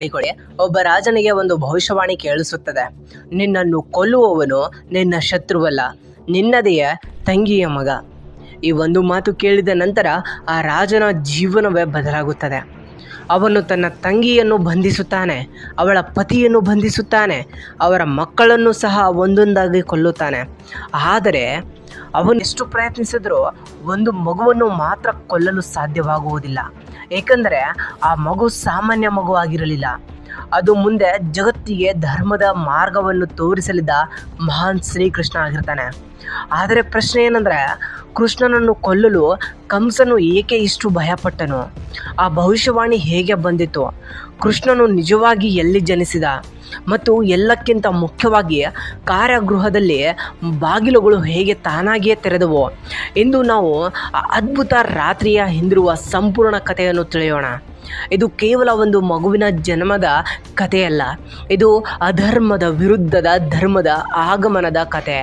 ಹೇಳಿಕೊಡಿ. ಒಬ್ಬ ರಾಜನಿಗೆ ಒಂದು ಭವಿಷ್ಯವಾಣಿ ಕೇಳಿಸುತ್ತದೆ. ನಿನ್ನನ್ನು ಕೊಲ್ಲುವವನು ನಿನ್ನ ಶತ್ರುವಲ್ಲ, ನಿನ್ನದೆಯ ತಂಗಿಯ ಮಗ. ಈ ಒಂದು ಮಾತು ಕೇಳಿದ ನಂತರ ಆ ರಾಜನ ಜೀವನವೇ ಬದಲಾಗುತ್ತದೆ. ಅವನು ತನ್ನ ತಂಗಿಯನ್ನು ಬಂಧಿಸುತ್ತಾನೆ, ಅವಳ ಪತಿಯನ್ನು ಬಂಧಿಸುತ್ತಾನೆ, ಅವರ ಮಕ್ಕಳನ್ನು ಸಹ ಒಂದೊಂದಾಗಿ ಕೊಲ್ಲುತ್ತಾನೆ. ಆದರೆ ಅವನು ಎಷ್ಟು ಪ್ರಯತ್ನಿಸಿದರೂ ಒಂದು ಮಗುವನ್ನು ಮಾತ್ರ ಕೊಲ್ಲಲು ಸಾಧ್ಯವಾಗುವುದಿಲ್ಲ. ಏಕೆಂದರೆ ಆ ಮಗು ಸಾಮಾನ್ಯ ಮಗುವಾಗಿರಲಿಲ್ಲ. ಅದು ಮುಂದೆ ಜಗತ್ತಿಗೆ ಧರ್ಮದ ಮಾರ್ಗವನ್ನು ತೋರಿಸಲಿದ್ದ ಮಹಾನ್ ಶ್ರೀಕೃಷ್ಣ ಆಗಿರ್ತಾನೆ. ಆದರೆ ಪ್ರಶ್ನೆ ಏನಂದರೆ, ಕೃಷ್ಣನನ್ನು ಕೊಲ್ಲಲು ಕಂಸನು ಏಕೆ ಇಷ್ಟು ಭಯಪಟ್ಟನು? ಆ ಭವಿಷ್ಯವಾಣಿ ಹೇಗೆ ಬಂದಿತು? ಕೃಷ್ಣನು ನಿಜವಾಗಿ ಎಲ್ಲಿ ಜನಿಸಿದ? ಮತ್ತು ಎಲ್ಲಕ್ಕಿಂತ ಮುಖ್ಯವಾಗಿ ಕಾರಾಗೃಹದಲ್ಲಿ ಬಾಗಿಲುಗಳು ಹೇಗೆ ತಾನಾಗಿಯೇ ತೆರೆದವು ಎಂದು ನಾವು ಆ ಅದ್ಭುತ ರಾತ್ರಿಯ ಹಿಂದಿರುವ ಸಂಪೂರ್ಣ ಕಥೆಯನ್ನು ತಿಳಿಯೋಣ. ಇದು ಕೇವಲ ಒಂದು ಮಗುವಿನ ಜನ್ಮದ ಕಥೆಯಲ್ಲ, ಇದು ಅಧರ್ಮದ ವಿರುದ್ಧದ ಧರ್ಮದ ಆಗಮನದ ಕಥೆ.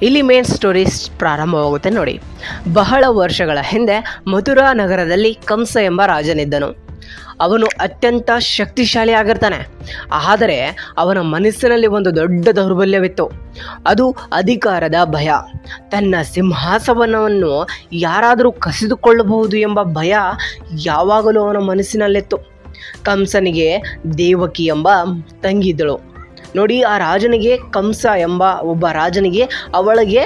ಇಲ್ಲಿ ಮೇನ್ ಸ್ಟೋರಿ ಪ್ರಾರಂಭವಾಗುತ್ತೆ ನೋಡಿ. ಬಹಳ ವರ್ಷಗಳ ಹಿಂದೆ ಮಥುರಾ ನಗರದಲ್ಲಿ ಕಂಸ ಎಂಬ ರಾಜನಿದ್ದನು. ಅವನು ಅತ್ಯಂತ ಶಕ್ತಿಶಾಲಿ ಆಗಿರ್ತಾನೆ. ಆದರೆ ಅವನ ಮನಸ್ಸಿನಲ್ಲಿ ಒಂದು ದೊಡ್ಡ ದೌರ್ಬಲ್ಯವಿತ್ತು. ಅದು ಅಧಿಕಾರದ ಭಯ. ತನ್ನ ಸಿಂಹಾಸನವನ್ನು ಯಾರಾದರೂ ಕಸಿದುಕೊಳ್ಳಬಹುದು ಎಂಬ ಭಯ ಯಾವಾಗಲೂ ಅವನ ಮನಸ್ಸಿನಲ್ಲಿತ್ತು. ಕಂಸನಿಗೆ ದೇವಕಿ ಎಂಬ ತಂಗಿದ್ದಳು ನೋಡಿ. ಆ ರಾಜನಿಗೆ, ಕಂಸ ಎಂಬ ಒಬ್ಬ ರಾಜನಿಗೆ ಅವಳಿಗೆ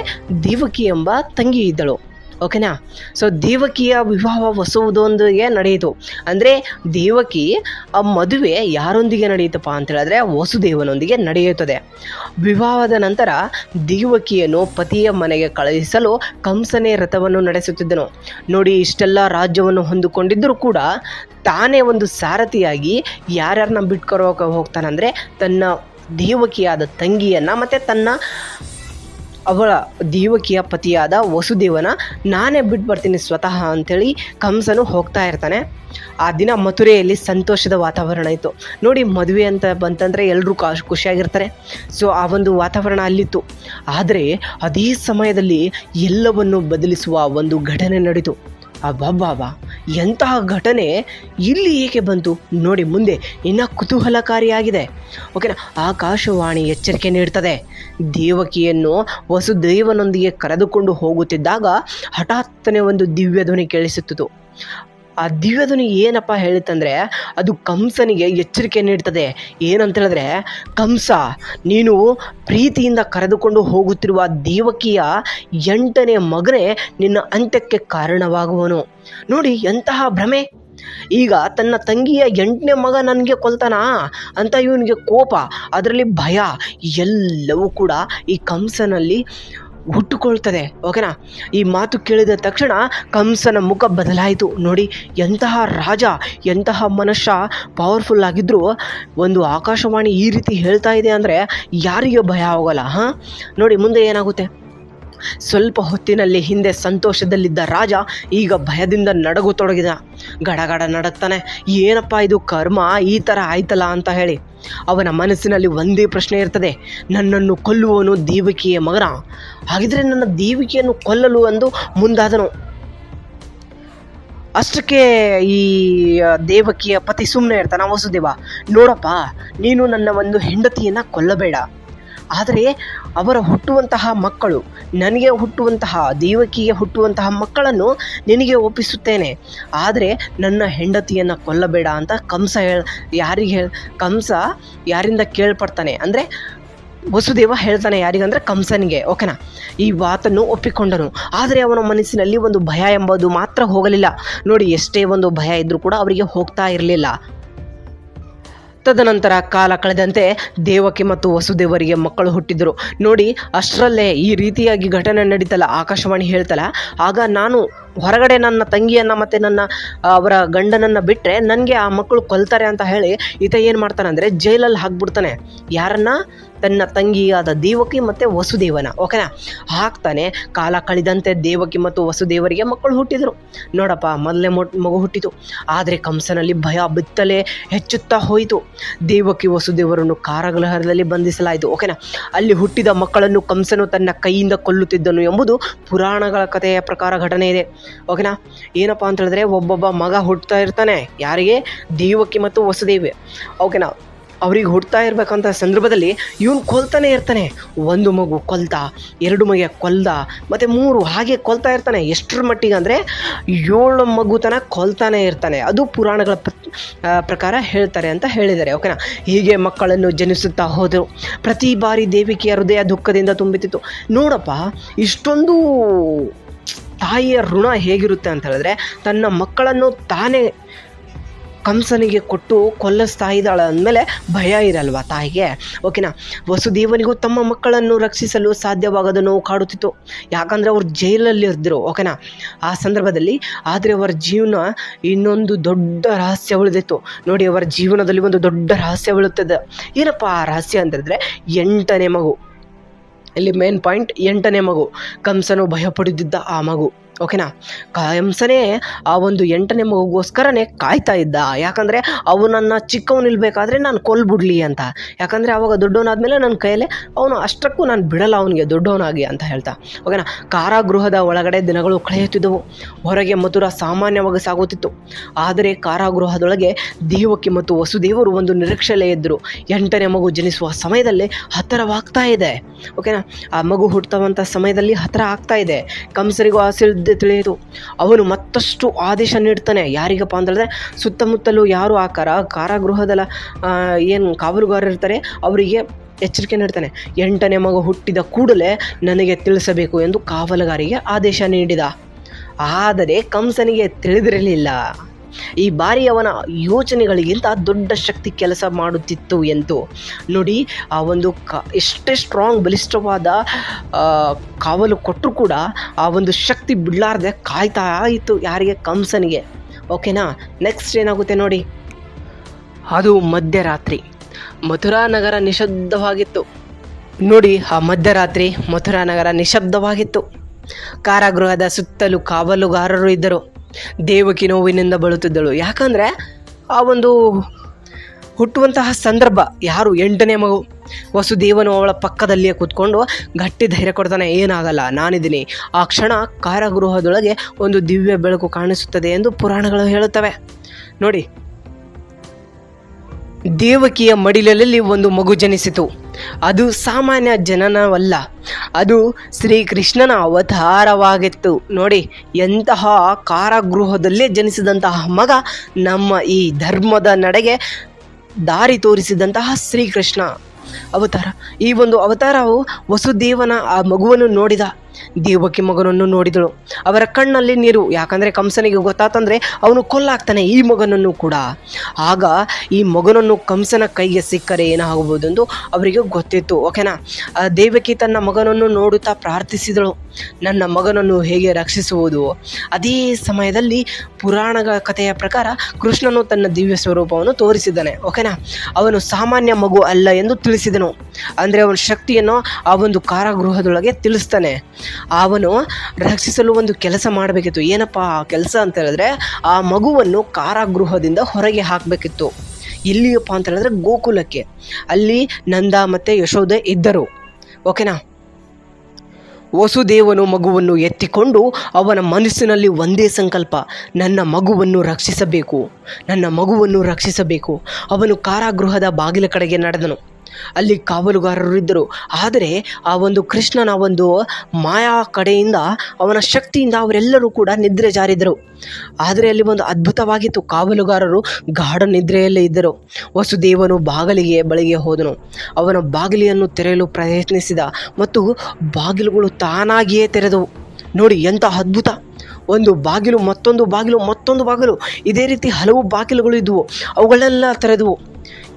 ದೇವಕಿ ಎಂಬ ತಂಗಿ ಇದ್ದಳು. ಓಕೆನಾ? ಸೊ ದೇವಕಿಯ ವಿವಾಹ ಹೊಸುವುದೊಂದಿಗೆ ನಡೆಯಿತು. ಅಂದರೆ ದೇವಕಿ ಆ ಮದುವೆ ಯಾರೊಂದಿಗೆ ನಡೆಯುತ್ತಪ್ಪ ಅಂತ ಹೇಳಿದ್ರೆ ವಸುದೇವನೊಂದಿಗೆ ನಡೆಯುತ್ತದೆ. ವಿವಾಹದ ನಂತರ ದೇವಕಿಯನ್ನು ಪತಿಯ ಮನೆಗೆ ಕಳುಹಿಸಲು ಕಂಸನೇ ರಥವನ್ನು ನಡೆಸುತ್ತಿದ್ದನು ನೋಡಿ. ಇಷ್ಟೆಲ್ಲ ರಾಜ್ಯವನ್ನು ಹೊಂದಿಕೊಂಡಿದ್ದರೂ ಕೂಡ ತಾನೇ ಒಂದು ಸಾರಥಿಯಾಗಿ ಯಾರ್ಯಾರನ್ನ ಬಿಟ್ಕೊರೋಕೆ ಹೋಗ್ತಾನಂದರೆ ತನ್ನ ದೇವಕಿಯಾದ ತಂಗಿಯನ್ನು ಮತ್ತು ಅವಳ ದೇವಕಿಯ ಪತಿಯಾದ ವಸುದೇವನ ನಾನೇ ಬಿಟ್ಟು ಬರ್ತೀನಿ ಸ್ವತಃ ಅಂಥೇಳಿ ಕಂಸನು ಹೋಗ್ತಾ ಇರ್ತಾನೆ. ಆ ದಿನ ಮಥುರೆಯಲ್ಲಿ ಸಂತೋಷದ ವಾತಾವರಣ ಇತ್ತು ನೋಡಿ. ಮದುವೆ ಅಂತ ಬಂತಂದರೆ ಎಲ್ಲರೂ ಖುಷಿಯಾಗಿರ್ತಾರೆ. ಸೊ ಆ ಒಂದು ವಾತಾವರಣ ಅಲ್ಲಿತ್ತು. ಆದರೆ ಅದೇ ಸಮಯದಲ್ಲಿ ಎಲ್ಲವನ್ನು ಬದಲಿಸುವ ಒಂದು ಘಟನೆ ನಡೀತು. ಅಬ್ಬಬ್ಬಾ, ಎಂತಹ ಘಟನೆ ಇಲ್ಲಿ ಏಕೆ ಬಂತು ನೋಡಿ. ಮುಂದೆ ಇನ್ನು ಕುತೂಹಲಕಾರಿಯಾಗಿದೆ. ಓಕೆನಾ? ಆಕಾಶವಾಣಿ ಎಚ್ಚರಿಕೆ ನೀಡ್ತದೆ. ದೇವಕಿಯನ್ನು ವಸುದೇವನೊಂದಿಗೆ ಕರೆದುಕೊಂಡು ಹೋಗುತ್ತಿದ್ದಾಗ ಹಠಾತ್ತನೆ ಒಂದು ದಿವ್ಯಧ್ವನಿ ಕೇಳಿಸುತ್ತಿತು. ಆ ದಿವ್ಯಧ್ವನಿ ಏನಪ್ಪ ಹೇಳಿತಂದರೆ ಅದು ಕಂಸನಿಗೆ ಎಚ್ಚರಿಕೆ ನೀಡ್ತದೆ. ಏನಂತ ಹೇಳಿದ್ರೆ, ಕಂಸ, ನೀನು ಪ್ರೀತಿಯಿಂದ ಕರೆದುಕೊಂಡು ಹೋಗುತ್ತಿರುವ ದೇವಕಿಯ 8ನೇ ಮಗನೇ ನಿನ್ನ ಅಂತ್ಯಕ್ಕೆ ಕಾರಣವಾಗುವನು. ನೋಡಿ ಎಂತಹ ಭ್ರಮೆ. ಈಗ ತನ್ನ ತಂಗಿಯ 8ನೇ ಮಗ ನನಗೆ ಕೊಲ್ತಾನಾ ಅಂತ ಇವನಿಗೆ ಕೋಪ, ಅದರಲ್ಲಿ ಭಯ ಎಲ್ಲವೂ ಕೂಡ ಈ ಕಂಸನಲ್ಲಿ ಹುಟ್ಟುಕೊಳ್ತದೆ. ಓಕೆನಾ? ಈ ಮಾತು ಕೇಳಿದ ತಕ್ಷಣ ಕಂಸನ ಮುಖ ಬದಲಾಯಿತು ನೋಡಿ. ಎಂತಹ ರಾಜ, ಎಂತಹ ಮನುಷ್ಯ ಪವರ್ಫುಲ್ ಆಗಿದ್ದರೂ ಒಂದು ಆಕಾಶವಾಣಿ ಈ ರೀತಿ ಹೇಳ್ತಾ ಇದೆ ಅಂದರೆ ಯಾರಿಗೆ ಭಯ ಆಗೋಲ್ಲ? ನೋಡಿ ಮುಂದೆ ಏನಾಗುತ್ತೆ. ಸ್ವಲ್ಪ ಹೊತ್ತಿನಲ್ಲಿ ಹಿಂದೆ ಸಂತೋಷದಲ್ಲಿದ್ದ ರಾಜ ಈಗ ಭಯದಿಂದ ನಡಗತೊಡಗಿದ. ಗಡಗಡ ನಡಗ್ತಾನೆ. ಏನಪ್ಪ ಇದು ಕರ್ಮ, ಈ ಥರ ಆಯ್ತಲ್ಲ ಅಂತ ಹೇಳಿ ಅವನ ಮನಸ್ಸಿನಲ್ಲಿ ಒಂದೇ ಪ್ರಶ್ನೆ ಇರ್ತದೆ, ನನ್ನನ್ನು ಕೊಲ್ಲುವನು ದೇವಕಿಯ ಮಗನ? ಹಾಗಿದ್ರೆ ನನ್ನ ದೇವಕಿಯನ್ನು ಕೊಲ್ಲಲು ಎಂದು ಮುಂದಾದನು. ಅಷ್ಟಕ್ಕೆ ಈ ದೇವಕಿಯ ಪತಿ ಸುಮ್ಮನೆ ಇರ್ತಾನೆ. ವಸುದೇವ, ನೋಡಪ್ಪ, ನೀನು ನನ್ನ ಒಂದು ಹೆಂಡತಿಯನ್ನು ಕೊಲ್ಲಬೇಡ, ಆದರೆ ಅವರ ಹುಟ್ಟುವಂತಹ ಮಕ್ಕಳು, ನನಗೆ ಹುಟ್ಟುವಂತಹ ದೇವಕಿಗೆ ಹುಟ್ಟುವಂತಹ ಮಕ್ಕಳನ್ನು ನಿನಗೆ ಒಪ್ಪಿಸುತ್ತೇನೆ, ಆದರೆ ನನ್ನ ಹೆಂಡತಿಯನ್ನು ಕೊಲ್ಲಬೇಡ ಅಂತ ಕಂಸ ಯಾರಿಂದ ಕೇಳ್ಪಡ್ತಾನೆ ಅಂದರೆ ವಸುದೇವ ಹೇಳ್ತಾನೆ. ಯಾರಿಗಂದರೆ ಕಂಸನಿಗೆ. ಓಕೆನಾ? ಈ ಮಾತನ್ನು ಒಪ್ಪಿಕೊಂಡನು. ಆದರೆ ಅವನ ಮನಸ್ಸಿನಲ್ಲಿ ಒಂದು ಭಯ ಎಂಬುದು ಮಾತ್ರ ಹೋಗಲಿಲ್ಲ ನೋಡಿ. ಎಷ್ಟೇ ಒಂದು ಭಯ ಇದ್ದರೂ ಕೂಡ ಅವರಿಗೆ ಹೋಗ್ತಾ ಇರಲಿಲ್ಲ. ತದನಂತರ ಕಾಲ ಕಳೆದಂತೆ ದೇವಕಿ ಮತ್ತು ವಸುದೇವರಿಗೆ ಮಕ್ಕಳು ಹುಟ್ಟಿದ್ರು ನೋಡಿ. ಅಷ್ಟರಲ್ಲೇ ಈ ರೀತಿಯಾಗಿ ಘಟನೆ ನಡೀತಲ್ಲ, ಆಕಾಶವಾಣಿ ಹೇಳ್ತಲ್ಲ, ಆಗ ನಾನು ಹೊರಗಡೆ ನನ್ನ ತಂಗಿಯನ್ನು ಮತ್ತು ಅವರ ಗಂಡನನ್ನು ಬಿಟ್ಟರೆ ನನಗೆ ಆ ಮಕ್ಕಳು ಕೊಲ್ತಾರೆ ಅಂತ ಹೇಳಿ ಈತ ಏನು ಮಾಡ್ತಾನಂದರೆ ಜೈಲಲ್ಲಿ ಹಾಕ್ಬಿಡ್ತಾನೆ. ಯಾರನ್ನ? ತನ್ನ ತಂಗಿಯಾದ ದೇವಕಿ ಮತ್ತು ವಸುದೇವನ. ಓಕೆನಾ? ಹಾಕ್ತಾನೆ. ಕಾಲ ಕಳೆದಂತೆ ದೇವಕಿ ಮತ್ತು ವಸುದೇವರಿಗೆ ಮಕ್ಕಳು ಹುಟ್ಟಿದರು ನೋಡಪ್ಪ. ಮೊದಲೇ ಮಗು ಹುಟ್ಟಿತು. ಆದರೆ ಕಂಸನಲ್ಲಿ ಭಯ ಬಿತ್ತಲೇ ಹೆಚ್ಚುತ್ತಾ ಹೋಯಿತು. ದೇವಕಿ ವಸುದೇವರನ್ನು ಕಾರಾಗೃಹದಲ್ಲಿ ಬಂಧಿಸಲಾಯಿತು. ಓಕೆನಾ? ಅಲ್ಲಿ ಹುಟ್ಟಿದ ಮಕ್ಕಳನ್ನು ಕಂಸನು ತನ್ನ ಕೈಯಿಂದ ಕೊಲ್ಲುತ್ತಿದ್ದನು ಎಂಬುದು ಪುರಾಣಗಳ ಕಥೆಯ ಪ್ರಕಾರ ಘಟನೆ ಇದೆ. ಓಕೆನಾ. ಏನಪ್ಪ ಅಂತ ಹೇಳಿದ್ರೆ ಒಬ್ಬೊಬ್ಬ ಮಗ ಹುಟ್ಟುತ್ತಾ ಇರ್ತಾನೆ, ಯಾರಿಗೆ? ದೇವಕಿ ಮತ್ತು ವಸುದೇವಿ. ಓಕೆನಾ. ಅವ್ರಿಗೆ ಹುಡ್ತಾ ಇರ್ಬೇಕಂತ ಸಂದರ್ಭದಲ್ಲಿ ಇವನು ಕೊಲ್ತಾನೆ ಇರ್ತಾನೆ. ಒಂದು ಮಗು ಕೊಲ್ತ, 2 ಮಗ ಕೊಲ್ದ, ಮತ್ತು 3 ಹಾಗೆ ಕೊಲ್ತಾ ಇರ್ತಾನೆ. ಎಷ್ಟರ ಮಟ್ಟಿಗೆ ಅಂದರೆ 7 ಮಗು ತನಕ ಕೊಲ್ತಾನೆ ಇರ್ತಾನೆ. ಅದು ಪುರಾಣಗಳ ಪ್ರಕಾರ ಹೇಳ್ತಾರೆ ಅಂತ ಹೇಳಿದ್ದಾರೆ. ಓಕೆನಾ. ಹೀಗೆ ಮಕ್ಕಳನ್ನು ಜನಿಸುತ್ತಾ ಹೋದರು. ಪ್ರತಿ ಬಾರಿ ದೇವಿಕೆಯ ಹೃದಯ ದುಃಖದಿಂದ ತುಂಬಿತಿತ್ತು. ನೋಡಪ್ಪ, ಇಷ್ಟೊಂದು ತಾಯಿಯ ಋಣ ಹೇಗಿರುತ್ತೆ ಅಂತ ಹೇಳಿದ್ರೆ, ತನ್ನ ಮಕ್ಕಳನ್ನು ತಾನೇ ಕಂಸನಿಗೆ ಕೊಟ್ಟು ಕೊಲ್ಲಿಸ್ತಾ ಇದ್ದಾಳೆ ಅಂದಮೇಲೆ ಭಯ ಇರಲ್ವಾ ತಾಯಿಗೆ? ಓಕೆನಾ. ವಸುದೇವನಿಗೂ ತಮ್ಮ ಮಕ್ಕಳನ್ನು ರಕ್ಷಿಸಲು ಸಾಧ್ಯವಾಗದ ನೋವು ಕಾಡುತ್ತಿತ್ತು. ಯಾಕಂದರೆ ಅವ್ರು ಜೈಲಲ್ಲಿ ಇದ್ದರು. ಓಕೆನಾ. ಆ ಸಂದರ್ಭದಲ್ಲಿ ಆದರೆ ಅವರ ಜೀವನ ಇನ್ನೊಂದು ದೊಡ್ಡ ರಹಸ್ಯ ಉಳಿದಿತ್ತು. ನೋಡಿ, ಅವರ ಜೀವನದಲ್ಲಿ ಒಂದು ದೊಡ್ಡ ರಹಸ್ಯ ಉಳಿಯುತ್ತದೆ. ಏನಪ್ಪ ಆ ರಹಸ್ಯ ಅಂತಂದರೆ 8ನೇ ಮಗು. ಇಲ್ಲಿ ಮೇನ್ ಪಾಯಿಂಟ್ 8ನೇ ಮಗು. ಕಂಸನು ಭಯಪಡುತ್ತಿದ್ದ ಆ ಮಗು. ಓಕೆನಾ. ಕಂಸನೇ ಆ ಒಂದು 8ನೇ ಮಗುಗೋಸ್ಕರನೇ ಕಾಯ್ತಾ ಇದ್ದ. ಯಾಕಂದರೆ ಅವನನ್ನು ಚಿಕ್ಕವನಿಲ್ಬೇಕಾದ್ರೆ ನಾನು ಕೊಲ್ಬಿಡ್ಲಿ ಅಂತ. ಯಾಕಂದರೆ ಅವಾಗ ದೊಡ್ಡವನಾದ್ಮೇಲೆ ನನ್ನ ಕೈಯಲ್ಲೇ ಅವನು ಅಷ್ಟಕ್ಕೂ ನಾನು ಬಿಡಲ್ಲ ಅವನಿಗೆ ದೊಡ್ಡವನಾಗಿ ಅಂತ ಹೇಳ್ತಾ. ಓಕೆನಾ. ಕಾರಾಗೃಹದ ಒಳಗಡೆ ದಿನಗಳು ಕಳೆಯುತ್ತಿದ್ದವು. ಹೊರಗೆ ಮಥುರ ಸಾಮಾನ್ಯವಾಗಿ ಸಾಗುತ್ತಿತ್ತು. ಆದರೆ ಕಾರಾಗೃಹದೊಳಗೆ ದೇವಕಿ ಮತ್ತು ವಸುದೇವರು ಒಂದು ನಿರೀಕ್ಷೆಯಲ್ಲೇ ಇದ್ದರು. 8ನೇ ಮಗು ಜನಿಸುವ ಸಮಯದಲ್ಲಿ ಹತ್ತಿರವಾಗ್ತಾ ಇದೆ. ಓಕೆನಾ. ಆ ಮಗು ಹುಟ್ಟುವಂಥ ಸಮಯದಲ್ಲಿ ಹತ್ತಿರ ಆಗ್ತಾ ಇದೆ. ಕಂಸರಿಗೂ ಆಸೆ ತಿಳಿಯಿತು. ಅವನು ಮತ್ತಷ್ಟು ಆದೇಶ ನೀಡ್ತಾನೆ. ಯಾರಿಗಪ್ಪ ಅಂತಂದರೆ ಸುತ್ತಮುತ್ತಲೂ ಯಾರು ಆ ಕಾರಾಗೃಹದ ಏನು ಕಾವಲುಗಾರರು ಇರ್ತಾರೆ ಅವರಿಗೆ ಎಚ್ಚರಿಕೆ ನೀಡ್ತಾನೆ. 8ನೇ ಮಗು ಹುಟ್ಟಿದ ಕೂಡಲೇ ನನಗೆ ತಿಳಿಸಬೇಕು ಎಂದು ಕಾವಲುಗಾರಿಗೆ ಆದೇಶ ನೀಡಿದ. ಆದರೆ ಕಂಸನಿಗೆ ತಿಳಿದಿರಲಿಲ್ಲ ಈ ಬಾರಿ ಅವನ ಯೋಚನೆಗಳಿಗಿಂತ ದೊಡ್ಡ ಶಕ್ತಿ ಕೆಲಸ ಮಾಡುತ್ತಿತ್ತು ಎಂದು. ನೋಡಿ, ಆ ಒಂದು ಎಷ್ಟೇ ಸ್ಟ್ರಾಂಗ್ ಬಲಿಷ್ಠವಾದ ಕಾವಲು ಕೊಟ್ಟರು ಕೂಡ ಆ ಒಂದು ಶಕ್ತಿ ಬಿಡಲಾರ್ದೆ ಕಾಯ್ತಾ ಇತ್ತು. ಯಾರಿಗೆ? ಕಂಸನಿಗೆ. ಓಕೆನಾ. ನೆಕ್ಸ್ಟ್ ಏನಾಗುತ್ತೆ ನೋಡಿ. ಅದು ಮಧ್ಯರಾತ್ರಿ. ಮಥುರಾ ನಗರ ನಿಶಬ್ದವಾಗಿತ್ತು. ನೋಡಿ, ಆ ಮಧ್ಯರಾತ್ರಿ ಮಥುರಾ ನಗರ ನಿಶಬ್ದವಾಗಿತ್ತು. ಕಾರಾಗೃಹದ ಸುತ್ತಲೂ ಕಾವಲುಗಾರರು ಇದ್ದರು. ದೇವಕಿ ನೋವಿನಿಂದ ಬಳಲುತ್ತಿದ್ದಳು. ಯಾಕಂದರೆ ಆ ಒಂದು ಹುಟ್ಟುವಂತಹ ಸಂದರ್ಭ. ಯಾರು? 8ನೇ ಮಗು. ವಸುದೇವನು ಅವಳ ಪಕ್ಕದಲ್ಲಿಯೇ ಕೂತ್ಕೊಂಡು ಗಟ್ಟಿ ಧೈರ್ಯ ಕೊಡ್ತಾನೆ. ಏನಾಗಲ್ಲ, ನಾನಿದ್ದೀನಿ. ಆ ಕ್ಷಣ ಕಾರಾಗೃಹದೊಳಗೆ ಒಂದು ದಿವ್ಯ ಬೆಳಕು ಕಾಣಿಸುತ್ತದೆ ಎಂದು ಪುರಾಣಗಳು ಹೇಳುತ್ತವೆ. ನೋಡಿ, ದೇವಕಿಯ ಮಡಿಲಲ್ಲಿ ಒಂದು ಮಗು ಜನಿಸಿತು. ಅದು ಸಾಮಾನ್ಯ ಜನನವಲ್ಲ, ಅದು ಶ್ರೀಕೃಷ್ಣನ ಅವತಾರವಾಗಿತ್ತು. ನೋಡಿ, ಎಂತಹ ಕಾರಾಗೃಹದಲ್ಲೇ ಜನಿಸಿದಂತಹ ಮಗ ನಮ್ಮ ಈ ಧರ್ಮದ ನಡೆಗೆ ದಾರಿ ತೋರಿಸಿದಂತಹ ಶ್ರೀಕೃಷ್ಣ ಅವತಾರ. ಈ ಒಂದು ಅವತಾರವು ವಸುದೇವನ ಆ ಮಗುವನ್ನು ನೋಡಿದ. ದೇವಕಿ ಮಗನನ್ನು ನೋಡಿದಳು. ಅವರ ಕಣ್ಣಲ್ಲಿ ನೀರು. ಯಾಕಂದರೆ ಕಂಸನಿಗೆ ಗೊತ್ತಾತಂದರೆ ಅವನು ಕೊಲ್ಲಾಗ್ತಾನೆ ಈ ಮಗನನ್ನು ಕೂಡ. ಆಗ ಈ ಮಗನನ್ನು ಕಂಸನ ಕೈಗೆ ಸಿಕ್ಕರೆ ಏನಾಗಬಹುದೆಂದು ಅವರಿಗೆ ಗೊತ್ತಿತ್ತು. ಓಕೆನಾ. ದೇವಕಿ ತನ್ನ ಮಗನನ್ನು ನೋಡುತ್ತಾ ಪ್ರಾರ್ಥಿಸಿದಳು, ನನ್ನ ಮಗನನ್ನು ಹೇಗೆ ರಕ್ಷಿಸುವುದು? ಅದೇ ಸಮಯದಲ್ಲಿ ಪುರಾಣಗಳ ಕಥೆಯ ಪ್ರಕಾರ ಕೃಷ್ಣನು ತನ್ನ ದಿವ್ಯ ಸ್ವರೂಪವನ್ನು ತೋರಿಸಿದ್ದಾನೆ. ಓಕೆನಾ. ಅವನು ಸಾಮಾನ್ಯ ಮಗು ಅಲ್ಲ ಎಂದು ತಿಳಿಸಿದನು. ಅಂದರೆ ಅವನ ಶಕ್ತಿಯನ್ನು ಆ ಒಂದು ಕಾರಾಗೃಹದೊಳಗೆ ತಿಳಿಸ್ತಾನೆ. ಅವನು ರಕ್ಷಿಸಲು ಒಂದು ಕೆಲಸ ಮಾಡಬೇಕಿತ್ತು. ಏನಪ್ಪ ಆ ಕೆಲಸ ಅಂತ ಹೇಳಿದ್ರೆ, ಆ ಮಗುವನ್ನು ಕಾರಾಗೃಹದಿಂದ ಹೊರಗೆ ಹಾಕಬೇಕಿತ್ತು. ಎಲ್ಲಿಯಪ್ಪ ಅಂತ ಹೇಳಿದ್ರೆ ಗೋಕುಲಕ್ಕೆ. ಅಲ್ಲಿ ನಂದ ಮತ್ತು ಯಶೋದೆ ಇದ್ದರು. ಓಕೆನಾ. ವಸುದೇವನು ಮಗುವನ್ನು ಎತ್ತಿಕೊಂಡು ಅವನ ಮನಸ್ಸಿನಲ್ಲಿ ಒಂದೇ ಸಂಕಲ್ಪ, ನನ್ನ ಮಗುವನ್ನು ರಕ್ಷಿಸಬೇಕು, ನನ್ನ ಮಗುವನ್ನು ರಕ್ಷಿಸಬೇಕು. ಅವನು ಕಾರಾಗೃಹದ ಬಾಗಿಲ ಕಡೆಗೆ ನಡೆದನು. ಅಲ್ಲಿ ಕಾವಲುಗಾರರು ಇದ್ದರು. ಆದರೆ ಆ ಒಂದು ಕೃಷ್ಣನ ಒಂದು ಮಾಯಾ ಕಡೆಯಿಂದ, ಅವನ ಶಕ್ತಿಯಿಂದ ಅವರೆಲ್ಲರೂ ಕೂಡ ನಿದ್ರೆ ಜಾರಿದರು. ಆದರೆ ಅಲ್ಲಿ ಒಂದು ಅದ್ಭುತವಾಗಿತ್ತು. ಕಾವಲುಗಾರರು ಗಾಢ ನಿದ್ರೆಯಲ್ಲೇ ಇದ್ದರು. ವಸುದೇವನು ಬಳಿಗೆ ಹೋದನು. ಅವನ ಬಾಗಿಲಿಯನ್ನು ತೆರೆಯಲು ಪ್ರಯತ್ನಿಸಿದ ಮತ್ತು ಬಾಗಿಲುಗಳು ತಾನಾಗಿಯೇ ತೆರೆದವು. ನೋಡಿ, ಎಂಥ ಅದ್ಭುತ! ಒಂದು ಬಾಗಿಲು, ಮತ್ತೊಂದು ಬಾಗಿಲು, ಮತ್ತೊಂದು ಬಾಗಿಲು, ಇದೇ ರೀತಿ ಹಲವು ಬಾಗಿಲುಗಳು ಇದ್ದವು. ಅವುಗಳೆಲ್ಲ ತೆರೆದವು.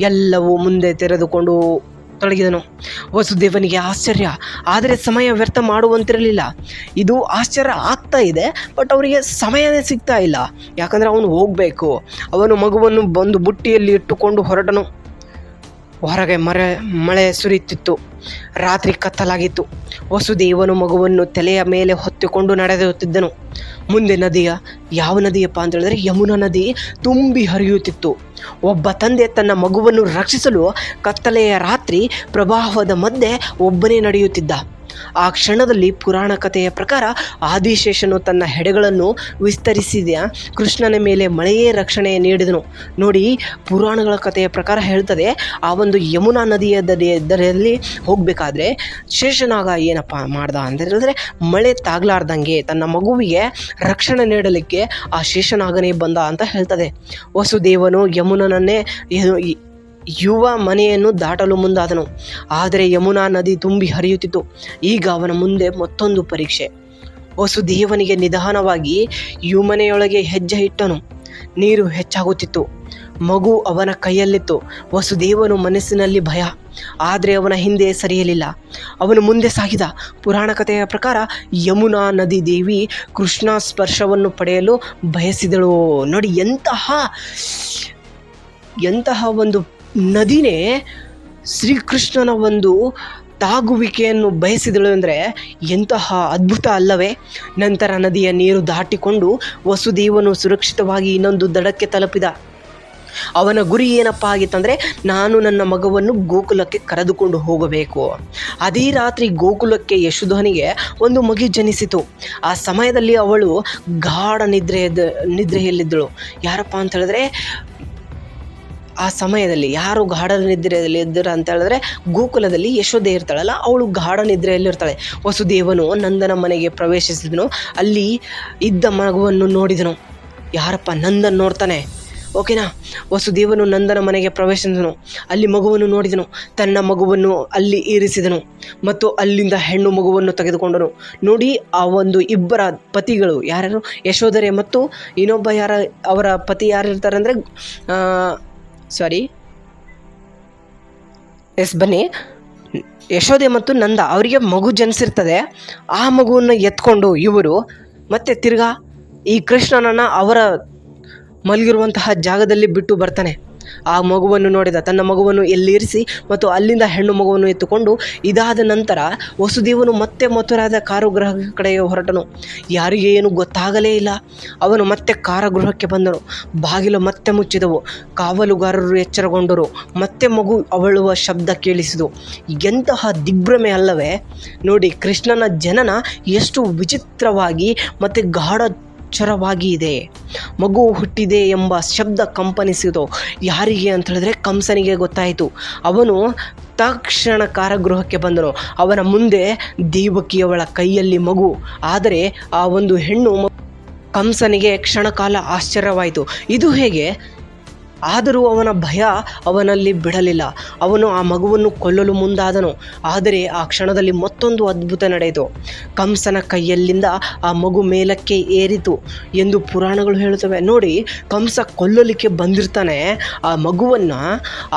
ಎಲ್ಲವೂ ಮುಂದೆ ತೆರೆದುಕೊಂಡು ತೊಡಗಿದನು. ವಸುದೇವನಿಗೆ ಆಶ್ಚರ್ಯ, ಆದರೆ ಸಮಯ ವ್ಯರ್ಥ ಮಾಡುವಂತಿರಲಿಲ್ಲ. ಇದು ಆಶ್ಚರ್ಯ ಆಗ್ತಾ ಇದೆ, ಬಟ್ ಅವರಿಗೆ ಸಮಯನೇ ಸಿಗ್ತಾ ಇಲ್ಲ. ಯಾಕಂದರೆ ಅವನು ಹೋಗಬೇಕು. ಅವನು ಮಗುವನ್ನು ಒಂದು ಬುಟ್ಟಿಯಲ್ಲಿ ಇಟ್ಟುಕೊಂಡು ಹೊರಟನು. ಹೊರಗೆ ಮಳೆ ಸುರಿಯುತ್ತಿತ್ತು. ರಾತ್ರಿ ಕತ್ತಲಾಗಿತ್ತು. ವಸುದೇವನು ಮಗುವನ್ನು ತಲೆಯ ಮೇಲೆ ಹೊತ್ತುಕೊಂಡು ನಡೆಯುತ್ತಿದ್ದನು. ಮುಂದೆ ಯಾವ ನದಿಯಪ್ಪ ಅಂತ ಹೇಳಿದ್ರೆ ಯಮುನಾ ನದಿ ತುಂಬಿ ಹರಿಯುತ್ತಿತ್ತು. ಒಬ್ಬ ತಂದೆ ತನ್ನ ಮಗುವನ್ನು ರಕ್ಷಿಸಲು ಕತ್ತಲೆಯ ರಾತ್ರಿ ಪ್ರವಾಹದ ಮಧ್ಯೆ ಒಬ್ಬನೇ ನಡೆಯುತ್ತಿದ್ದ. ಆ ಕ್ಷಣದಲ್ಲಿ ಪುರಾಣ ಕಥೆಯ ಪ್ರಕಾರ ಆದಿಶೇಷನು ತನ್ನ ಹೆಡೆಗಳನ್ನು ವಿಸ್ತರಿಸಿದ ಕೃಷ್ಣನ ಮೇಲೆ ಮಳೆಯೇ ರಕ್ಷಣೆ ನೀಡಿದನು. ನೋಡಿ, ಪುರಾಣಗಳ ಕಥೆಯ ಪ್ರಕಾರ ಹೇಳ್ತದೆ, ಆ ಒಂದು ಯಮುನಾ ನದಿಯ ದಡದಲ್ಲಿ ಹೋಗಬೇಕಾದ್ರೆ ಶೇಷನಾಗ ಏನಪ್ಪ ಮಾಡ್ದ ಅಂತ ಹೇಳಿದ್ರೆ, ಮಳೆ ತಾಗ್ಲಾರ್ದಂಗೆ ತನ್ನ ಮಗುವಿಗೆ ರಕ್ಷಣೆ ನೀಡಲಿಕ್ಕೆ ಆ ಶೇಷನಾಗನೇ ಬಂದ ಅಂತ ಹೇಳ್ತದೆ. ವಸುದೇವನು ಯಮುನನನ್ನೇ ಯುವ ಮನೆಯನ್ನು ದಾಟಲು ಮುಂದಾದನು. ಆದರೆ ಯಮುನಾ ನದಿ ತುಂಬಿ ಹರಿಯುತ್ತಿತ್ತು. ಈಗ ಅವನ ಮುಂದೆ ಮತ್ತೊಂದು ಪರೀಕ್ಷೆ. ವಸುದೇವನಿಗೆ ನಿಧಾನವಾಗಿ ಯುಮನೆಯೊಳಗೆ ಹೆಜ್ಜೆ ಇಟ್ಟನು. ನೀರು ಹೆಚ್ಚಾಗುತ್ತಿತ್ತು. ಮಗು ಅವನ ಕೈಯಲ್ಲಿತ್ತು. ವಸುದೇವನು ಮನಸ್ಸಿನಲ್ಲಿ ಭಯ, ಆದರೆ ಅವನ ಹಿಂದೆ ಸರಿಯಲಿಲ್ಲ. ಅವನು ಮುಂದೆ ಸಾಗಿದ. ಪುರಾಣ ಕಥೆಯ ಪ್ರಕಾರ ಯಮುನಾ ನದಿ ದೇವಿ ಕೃಷ್ಣ ಸ್ಪರ್ಶವನ್ನು ಪಡೆಯಲು ಬಯಸಿದಳು. ನೋಡಿ, ಎಂತಹ ಒಂದು ನದಿನೇ ಶ್ರೀಕೃಷ್ಣನ ಒಂದು ತಾಗುವಿಕೆಯನ್ನು ಬಯಸಿದಳು ಅಂದರೆ ಎಂತಹ ಅದ್ಭುತ ಅಲ್ಲವೇ? ನಂತರ ನದಿಯ ನೀರು ದಾಟಿಕೊಂಡು ವಸುದೇವನು ಸುರಕ್ಷಿತವಾಗಿ ಇನ್ನೊಂದು ದಡಕ್ಕೆ ತಲುಪಿದ. ಅವನ ಗುರಿ ಏನಪ್ಪ ಆಗಿತ್ತಂದರೆ, ನಾನು ನನ್ನ ಮಗುವನ್ನು ಗೋಕುಲಕ್ಕೆ ಕರೆದುಕೊಂಡು ಹೋಗಬೇಕು. ಅದೇ ರಾತ್ರಿ ಗೋಕುಲಕ್ಕೆ ಯಶೋಧನಿಗೆ ಒಂದು ಮಗು ಜನಿಸಿತು. ಆ ಸಮಯದಲ್ಲಿ ಅವಳು ಗಾಢ ನಿದ್ರೆಯಲ್ಲಿದ್ದಳು. ಯಾರಪ್ಪ ಅಂತ ಹೇಳಿದ್ರೆ, ಆ ಸಮಯದಲ್ಲಿ ಯಾರು ಗಾಢ ನಿದ್ರೆಯಲ್ಲಿ ಇದ್ದರು ಅಂತ ಹೇಳಿದ್ರೆ, ಗೋಕುಲದಲ್ಲಿ ಯಶೋದೆ ಇರ್ತಾಳಲ್ಲ, ಅವಳು ಗಾಢ ನಿದ್ರೆಯಲ್ಲಿರ್ತಾಳೆ. ವಸುದೇವನು ನಂದನ ಮನೆಗೆ ಪ್ರವೇಶಿಸಿದನು. ಅಲ್ಲಿ ಇದ್ದ ಮಗುವನ್ನು ನೋಡಿದನು. ಯಾರಪ್ಪ? ನಂದನ್ ನೋಡ್ತಾನೆ. ಓಕೆನಾ? ವಸುದೇವನು ನಂದನ ಮನೆಗೆ ಪ್ರವೇಶಿಸಿದನು. ಅಲ್ಲಿ ಮಗುವನ್ನು ನೋಡಿದನು. ತನ್ನ ಮಗುವನ್ನು ಅಲ್ಲಿ ಇರಿಸಿದನು ಮತ್ತು ಅಲ್ಲಿಂದ ಹೆಣ್ಣು ಮಗುವನ್ನು ತೆಗೆದುಕೊಂಡನು. ನೋಡಿ, ಆ ಒಂದು ಇಬ್ಬರ ಪತಿಗಳು ಯಾರ್ಯಾರು? ಯಶೋಧರೆ ಮತ್ತು ಇನ್ನೊಬ್ಬ ಅವರ ಪತಿ ಯಾರಿರ್ತಾರೆ ಅಂದರೆ ಬನ್ನಿ, ಯಶೋದೆ ಮತ್ತು ನಂದ ಅವರಿಗೆ ಮಗು ಜನಿಸಿರ್ತದೆ. ಆ ಮಗುವನ್ನು ಎತ್ಕೊಂಡು ಇವರು ಮತ್ತೆ ತಿರ್ಗಾ ಈ ಕೃಷ್ಣನನ್ನು ಅವರ ಮಲಗಿರುವಂತಹ ಜಾಗದಲ್ಲಿ ಬಿಟ್ಟು ಬರ್ತಾನೆ. ಆ ಮಗುವನ್ನು ನೋಡಿದ. ತನ್ನ ಮಗುವನ್ನು ಎಲ್ಲಿರಿಸಿ ಮತ್ತು ಅಲ್ಲಿಂದ ಹೆಣ್ಣು ಮಗುವನ್ನು ಎತ್ತುಕೊಂಡು ಇದಾದ ನಂತರ ವಸುದೇವನು ಮತ್ತೆ ಮಥುರಾದ ಕಾರಾಗೃಹ ಕಡೆಗೆ ಹೊರಟನು. ಯಾರಿಗೆ ಏನು ಗೊತ್ತಾಗಲೇ ಇಲ್ಲ. ಅವನು ಮತ್ತೆ ಕಾರಾಗೃಹಕ್ಕೆ ಬಂದನು. ಬಾಗಿಲು ಮತ್ತೆ ಮುಚ್ಚಿದವು. ಕಾವಲುಗಾರರು ಎಚ್ಚರಗೊಂಡರು. ಮತ್ತೆ ಮಗು ಅವಳುವ ಶಬ್ದ ಕೇಳಿಸಿತು. ಎಂತಹ ದಿಗ್ಭ್ರಮೆ ಅಲ್ಲವೇ? ನೋಡಿ, ಕೃಷ್ಣನ ಜನನ ಎಷ್ಟು ವಿಚಿತ್ರವಾಗಿ ಮತ್ತು ಗಾಢಚರವಾಗಿ ಇದೆ. ಮಗು ಹುಟ್ಟಿದೆ ಎಂಬ ಶಬ್ದ ಕಂಪನಿಸಿತು. ಯಾರಿಗೆ ಅಂತ ಹೇಳಿದ್ರೆ ಕಂಸನಿಗೆ ಗೊತ್ತಾಯಿತು. ಅವನು ತಕ್ಷಣ ಕಾರಾಗೃಹಕ್ಕೆ ಬಂದನು. ಅವನ ಮುಂದೆ ದೇವಕಿಯವಳ ಕೈಯಲ್ಲಿ ಮಗು. ಆದರೆ ಆ ಒಂದು ಹೆಣ್ಣು ಕಂಸನಿಗೆ ಕ್ಷಣಕಾಲ ಆಶ್ಚರ್ಯವಾಯಿತು. ಇದು ಹೇಗೆ? ಆದರೂ ಅವನ ಭಯ ಅವನಲ್ಲಿ ಬಿಡಲಿಲ್ಲ. ಅವನು ಆ ಮಗುವನ್ನು ಕೊಲ್ಲಲು ಮುಂದಾದನು. ಆದರೆ ಆ ಕ್ಷಣದಲ್ಲಿ ಮತ್ತೊಂದು ಅದ್ಭುತ ನಡೆಯಿತು. ಕಂಸನ ಕೈಯಲ್ಲಿಂದ ಆ ಮಗು ಮೇಲಕ್ಕೆ ಏರಿತು ಎಂದು ಪುರಾಣಗಳು ಹೇಳುತ್ತವೆ. ನೋಡಿ, ಕಂಸ ಕೊಲ್ಲಲಿಕ್ಕೆ ಬಂದಿರ್ತಾನೆ ಆ ಮಗುವನ್ನು,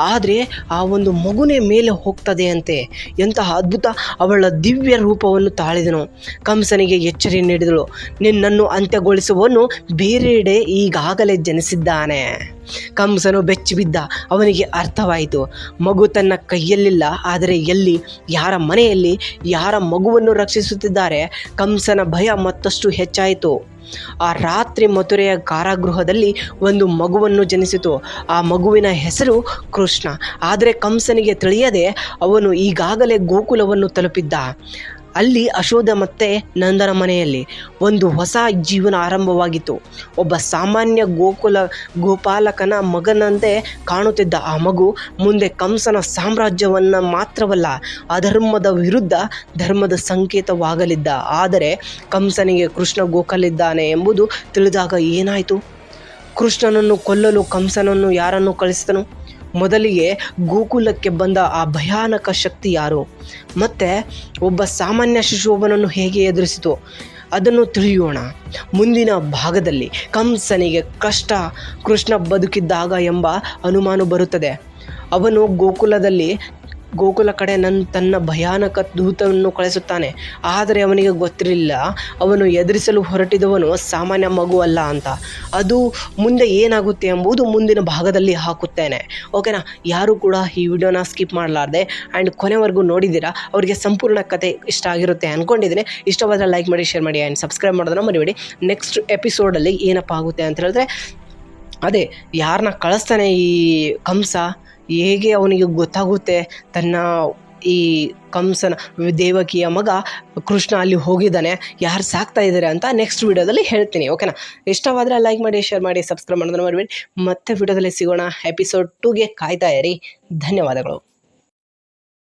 ಆದರೆ ಆ ಒಂದು ಮಗುನೇ ಮೇಲೆ ಹೋಗ್ತದೆ ಅಂತೆ. ಎಂತಹ ಅದ್ಭುತ! ಅವಳ ದಿವ್ಯ ರೂಪವನ್ನು ತಾಳಿದನು. ಕಂಸನಿಗೆ ಎಚ್ಚರಿಕೆ ನೀಡಿದಳು, ನಿನ್ನನ್ನು ಅಂತ್ಯಗೊಳಿಸುವವನು ಬೇರೆಡೆ ಈಗಾಗಲೇ ಜನಿಸಿದ್ದಾನೆ. ಕಂಸನು ಬೆಚ್ಚಿಬಿದ್ದ. ಅವನಿಗೆ ಅರ್ಥವಾಯಿತು, ಮಗು ತನ್ನ ಕೈಯಲ್ಲಿಲ್ಲ, ಆದರೆ ಎಲ್ಲಿ, ಯಾರ ಮನೆಯಲ್ಲಿ, ಯಾರ ಮಗುವನ್ನು ರಕ್ಷಿಸುತ್ತಿದ್ದಾರೆ? ಕಂಸನ ಭಯ ಮತ್ತಷ್ಟು ಹೆಚ್ಚಾಯಿತು. ಆ ರಾತ್ರಿ ಮಥುರೆಯ ಕಾರಾಗೃಹದಲ್ಲಿ ಒಂದು ಮಗುವನ್ನು ಜನಿಸಿತು. ಆ ಮಗುವಿನ ಹೆಸರು ಕೃಷ್ಣ. ಆದರೆ ಕಂಸನಿಗೆ ತಿಳಿಯದೆ ಅವನು ಈಗಾಗಲೇ ಗೋಕುಲವನ್ನು ತಲುಪಿದ್ದ. ಅಲ್ಲಿ ಯಶೋಧ ಮತ್ತು ನಂದನ ಮನೆಯಲ್ಲಿ ಒಂದು ಹೊಸ ಜೀವನ ಆರಂಭವಾಗಿತ್ತು. ಒಬ್ಬ ಸಾಮಾನ್ಯ ಗೋಪಾಲಕನ ಮಗನಂತೆ ಕಾಣುತ್ತಿದ್ದ ಆ ಮಗು ಮುಂದೆ ಕಂಸನ ಸಾಮ್ರಾಜ್ಯವನ್ನು ಮಾತ್ರವಲ್ಲ, ಅಧರ್ಮದ ವಿರುದ್ಧ ಧರ್ಮದ ಸಂಕೇತವಾಗಲಿದ್ದ. ಆದರೆ ಕಂಸನಿಗೆ ಕೃಷ್ಣ ಗೋಕಲಿದ್ದಾನೆ ಎಂಬುದು ತಿಳಿದಾಗ ಏನಾಯಿತು? ಕೃಷ್ಣನನ್ನು ಕೊಲ್ಲಲು ಕಂಸನನ್ನು ಯಾರನ್ನು ಕಳಿಸಿದನು? ಮೊದಲಿಗೆ ಗೋಕುಲಕ್ಕೆ ಬಂದ ಆ ಭಯಾನಕ ಶಕ್ತಿ ಯಾರು? ಮತ್ತು ಒಬ್ಬ ಸಾಮಾನ್ಯ ಶಿಶುವೊಬ್ಬನನ್ನು ಹೇಗೆ ಎದುರಿಸಿತು? ಅದನ್ನು ತಿಳಿಯೋಣ ಮುಂದಿನ ಭಾಗದಲ್ಲಿ. ಕಂಸನಿಗೆ ಕೃಷ್ಣ ಬದುಕಿದ್ದಾಗ ಎಂಬ ಅನುಮಾನ ಬರುತ್ತದೆ. ಅವನು ಗೋಕುಲ ಕಡೆ ತನ್ನ ಭಯಾನಕ ದೂತವನ್ನು ಕಳಿಸುತ್ತಾನೆ. ಆದರೆ ಅವನಿಗೆ ಗೊತ್ತಿರಲಿಲ್ಲ ಅವನು ಎದುರಿಸಲು ಹೊರಟಿದವನು ಸಾಮಾನ್ಯ ಮಗು ಅಲ್ಲ ಅಂತ. ಅದು ಮುಂದೆ ಏನಾಗುತ್ತೆ ಎಂಬುದು ಮುಂದಿನ ಭಾಗದಲ್ಲಿ ಹಾಕುತ್ತೇನೆ. ಓಕೆನಾ? ಯಾರು ಕೂಡ ಈ ವಿಡಿಯೋನ ಸ್ಕಿಪ್ ಮಾಡಲಾರ್ದೆ ಆ್ಯಂಡ್ ಕೊನೆವರೆಗೂ ನೋಡಿದ್ದೀರಾ, ಅವರಿಗೆ ಸಂಪೂರ್ಣ ಕತೆ ಇಷ್ಟ ಆಗಿರುತ್ತೆ ಅಂದ್ಕೊಂಡಿದ್ದೀನಿ. ಇಷ್ಟವಾದರೆ ಲೈಕ್ ಮಾಡಿ, ಶೇರ್ ಮಾಡಿ ಆ್ಯಂಡ್ ಸಬ್ಸ್ಕ್ರೈಬ್ ಮಾಡೋದನ್ನು ಮರಿಬೇಡಿ. ನೆಕ್ಸ್ಟ್ ಎಪಿಸೋಡಲ್ಲಿ ಏನಪ್ಪ ಆಗುತ್ತೆ ಅಂತ ಹೇಳಿದ್ರೆ, ಅದೇ ಯಾರನ್ನ ಕಳಿಸ್ತಾನೆ ಈ ಕಂಸ, ಹೇಗೆ ಅವನಿಗೆ ಗೊತ್ತಾಗುತ್ತೆ ತನ್ನ ಈ ಕಂಸನ ದೇವಕಿಯ ಮಗ ಕೃಷ್ಣ ಅಲ್ಲಿ ಹೋಗಿದ್ದಾನೆ, ಯಾರು ಸಾಕ್ತಾ ಇದ್ದಾರೆ ಅಂತ ನೆಕ್ಸ್ಟ್ ವಿಡಿಯೋದಲ್ಲಿ ಹೇಳ್ತೀನಿ. ಓಕೆನಾ? ಇಷ್ಟವಾದರೆ ಲೈಕ್ ಮಾಡಿ, ಶೇರ್ ಮಾಡಿ, ಸಬ್ಸ್ಕ್ರೈಬ್ ಮಾಡೋದನ್ನು ಮರಿಬೇಡಿ. ಮತ್ತೆ ವಿಡಿಯೋದಲ್ಲಿ ಸಿಗೋಣ. ಎಪಿಸೋಡ್ 2ಗೆ ಕಾಯ್ತಾ ಇರಿ. ಧನ್ಯವಾದಗಳು.